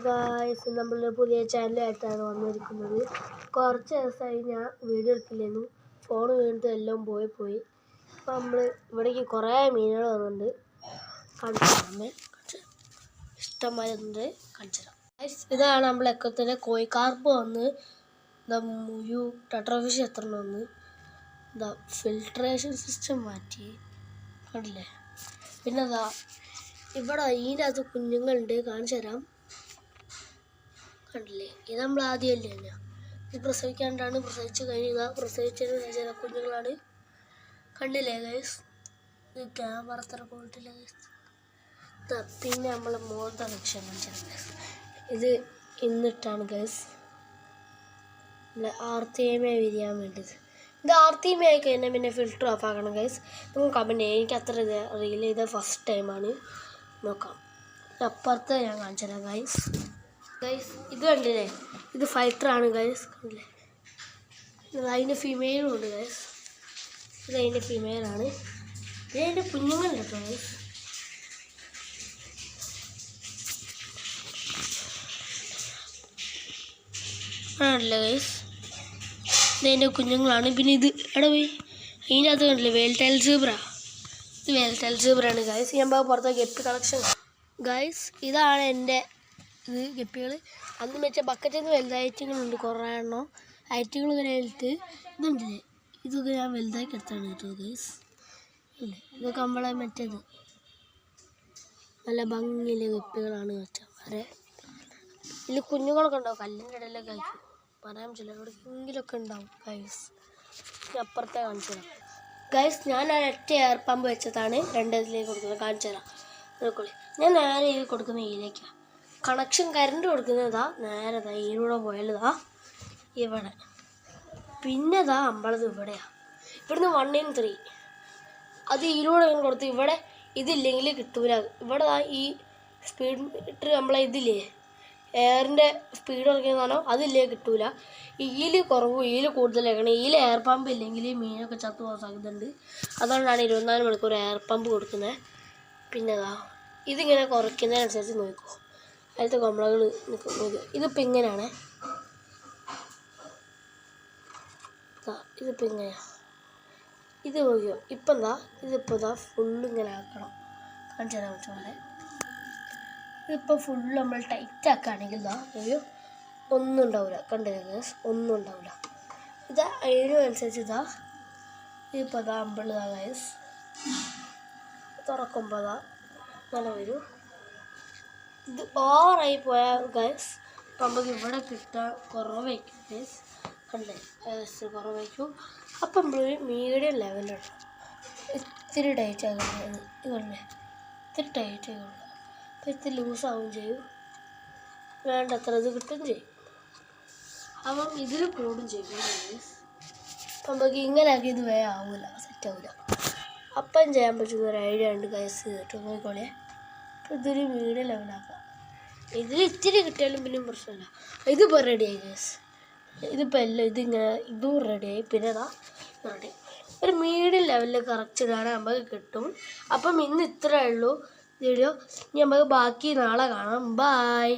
Guys, നമ്മൾ പുതിയ ചാനലായിട്ടാണ് വന്നിരിക്കുന്നത്. കുറച്ച് ദിവസമായി ഞാൻ വീഡിയോ എടുക്കില്ലായിരുന്നു. ഫോൺ വീണിട്ട് എല്ലാം പോയി. അപ്പം നമ്മൾ ഇവിടേക്ക് കുറേ മീനുകൾ വന്നിട്ടുണ്ട്. കാണിച്ചു ഇഷ്ടംമാരുണ്ട്. കാണിച്ചു തരാം. ഇതാണ് നമ്മൾ എക്കത്തിൻ്റെ കോഴിക്കാർപ്പ് വന്ന് ടെട്രാഫിഷ് എത്ര വന്ന് ഫിൽട്രേഷൻ സിസ്റ്റം മാറ്റി കണ്ടില്ലേ. പിന്നെ ഇവിടെ ഇതിൻ്റെ അകത്ത് കുഞ്ഞുങ്ങളുണ്ട്. കാണിച്ചു തരാം. കണ്ടില്ലേ, ഇത് നമ്മൾ ആദ്യമല്ലേ തന്നെ ഇത് പ്രസവിക്കാണ്ടാണ്. പ്രസവിച്ച് കഴിഞ്ഞാൽ പ്രസവിച്ചതിന് ചില കുഞ്ഞുങ്ങളാണ്. കണ്ടില്ലേ ഗൈസ്, ഇത് ക്യാമറ അത്ര പോയിട്ടില്ല ഗൈസ്. പിന്നെ നമ്മളെ മോളത്തെ ലക്ഷ്യം കാണിച്ചത് ഗൈസ്. ഇത് ഇന്നിട്ടാണ് ഗൈസ് ആർത്തിയമായി വിരിയാൻ വേണ്ടത്. ഇത് ആർത്തിയമായി കഴിഞ്ഞാൽ പിന്നെ ഫിൽറ്റർ ഓഫ് ആക്കണം ഗൈസ്. നമുക്ക് കമൻറ്റ് ചെയ്യാം. എനിക്ക് അത്ര അറിയില്ല. ഇത് ഫസ്റ്റ് ടൈമാണ്. നോക്കാം. അപ്പുറത്ത് ഞാൻ കാണിച്ചു തരാം ഗൈസ്. ഇത് കണ്ടില്ലേ, ഇത് ഫൈറ്ററാണ് ഗൈസ്. കണ്ടില്ലേ, ഇത് അതിൻ്റെ ഫീമെയിലും ഉണ്ട് ഗൈസ്. ഇത് അതിൻ്റെ ഫീമെയിലാണ്. ഇത് അതിൻ്റെ കുഞ്ഞുങ്ങളുണ്ട് കേട്ടോ ഗൈസ്. ആണല്ലേ ഗൈസ്, ഇത് അതിൻ്റെ കുഞ്ഞുങ്ങളാണ്. പിന്നെ ഇത് എവിടെ പോയി അതിനകത്ത് കണ്ടില്ലേ, വേൽടൈൽ സീബ്ര. ഇത് വേൽടൈൽ സീബ്രയാണ് ഗൈസ്. ഞാൻ പുറത്തെ ഗപ്പി കളക്ഷൻ ഗൈസ്. ഇതാണ് എൻ്റെ ഇത് ഗപ്പികൾ. അന്ന് വെച്ച ബക്കറ്റിൽ നിന്ന് വലുതായ ഐറ്റങ്ങളുണ്ട് കുറേ എണ്ണം. ഐറ്റങ്ങൾ ഇങ്ങനെ എടുത്ത് ഇതുണ്ടല്ലേ, ഇതൊക്കെ ഞാൻ വലുതാക്കി എടുത്താണ് കേട്ടോ ഗൈസ്. ഇല്ലേ, ഇതൊക്കെ നമ്മളെ മറ്റേത് നല്ല ഭംഗിയിലെ ഗപ്പികളാണ് വെച്ചാൽ വരെ. ഇതിൽ കുഞ്ഞുങ്ങളൊക്കെ ഉണ്ടാവും. കല്ലിൻ്റെ ഇടയിലൊക്കെ ആയിരിക്കും. പറയാൻ ചിലരോടെങ്കിലൊക്കെ ഉണ്ടാവും ഗൈസ്. അപ്പുറത്തെ കാണിച്ചു തരാം ഗൈസ്. ഞാൻ ഒറ്റ എയർ പമ്പ് വെച്ചതാണ് രണ്ടതിലേക്ക് കൊടുക്കുന്നത്. കാണിച്ചു തരാം. നോക്കോളി, ഞാൻ നേരെ ഇത് കൊടുക്കുന്ന ഇതിലേക്കാണ് കണക്ഷൻ. കറണ്ട് കൊടുക്കുന്നതാ നേരെ ഇതിലൂടെ പോയാലതാ ഇവിടെ. പിന്നെ അമ്പളത് ഇവിടെയാണ്. ഇവിടുന്ന് 1 in 3 അത് ഇതിലൂടെ കൊടുത്ത് ഇവിടെ ഇതില്ലെങ്കിൽ കിട്ടൂല. ഇവിടെ ഈ സ്പീഡ് മീറ്റർ നമ്മളെ ഇതില്ലേ, എയറിൻ്റെ സ്പീഡ് കുറയ്ക്കുന്നതാണോ അതില്ലേ കിട്ടൂല. ഈല് കുറവ് ഈല് കൂടുതലാക്കണം. ഈല് എയർ പമ്പ് ഇല്ലെങ്കിൽ മീനൊക്കെ ചത്തു പോകാൻ സാധ്യതയുണ്ട്. അതുകൊണ്ടാണ് 24 മണിക്കൂർ എയർ പമ്പ് കൊടുക്കുന്നത്. പിന്നെ ഇതിങ്ങനെ കുറയ്ക്കുന്നതിനനുസരിച്ച് നോക്കൂ. അതിലത്തെ കമ്പളകൾ നോക്കുക. ഇതിപ്പോൾ ഇങ്ങനെയാണ്. ഇതിപ്പോൾ ഇങ്ങനെയാണ്. ഇത് നോക്കിയോ. ഇപ്പം ഇതിപ്പോൾ ഫുള്ളിങ്ങനെ ആക്കണം. കാണിച്ചു തരാൻ പറ്റും. ഇതിപ്പോൾ ഫുള്ള് നമ്മൾ ടൈറ്റ് ആക്കുകയാണെങ്കിൽ നോക്കിയോ ഒന്നും ഉണ്ടാവില്ല. കണ്ടില്ല, ഒന്നും ഉണ്ടാവില്ല. ഇത് അതിനനുസരിച്ച് ഇതിപ്പോൾ അമ്പള് ഗൈസ് തുറക്കുമ്പോൾ അങ്ങനെ വരും. ഇത് ഓവറായി പോയാൽ ഗൈസ് നമുക്ക് ഇവിടെ കിട്ടാൻ കുറവായിരിക്കും ഗൈസ്. കണ്ടേ, കുറവായിരിക്കും. അപ്പം നമ്മളൊരു മീഡിയം ലെവലാണ്. ഇത്തിരി ടൈറ്റ് ആക്കുന്നത്. ഇതല്ലേ, ഇത്തിരി ടൈറ്റ് ആക്കുക. അപ്പം ഇത്തിരി ലൂസാവുകയും ചെയ്യും. വേണ്ടത്ര ഇത് കിട്ടുകയും ചെയ്യും. അപ്പം ഇതിൽ കൂടും ചെയ്യും ഗൈസ്. അപ്പം നമുക്ക് ഇങ്ങനെ ആക്കി ഇത് വേഗം ആവില്ല, സെറ്റാവില്ല. അപ്പം ചെയ്യാൻ പറ്റുന്ന ഒരു ഐഡിയ ഉണ്ട് ഗൈസ്. കേട്ടോ നോക്കിക്കോളേ. അപ്പം ഇതൊരു മീഡിയം ലെവലാക്കാം. ഇതിൽ ഇത്തിരി കിട്ടിയാലും പിന്നെ പ്രശ്നമില്ല. ഇതിപ്പോൾ റെഡിയായി ഗൈസ്. ഇതിപ്പോൾ എല്ലാം ഇതിങ്ങനെ ഇതും റെഡിയായി. പിന്നെ റെഡി ഒരു മീഡിയം ലെവലിൽ കറക്റ്റ് ഇടാൻ നമുക്ക് കിട്ടും. അപ്പം ഇന്ന് ഇത്രയേ ഉള്ളൂ വീഡിയോ. ഇനി നമുക്ക് ബാക്കി നാളെ കാണാം. ബൈ.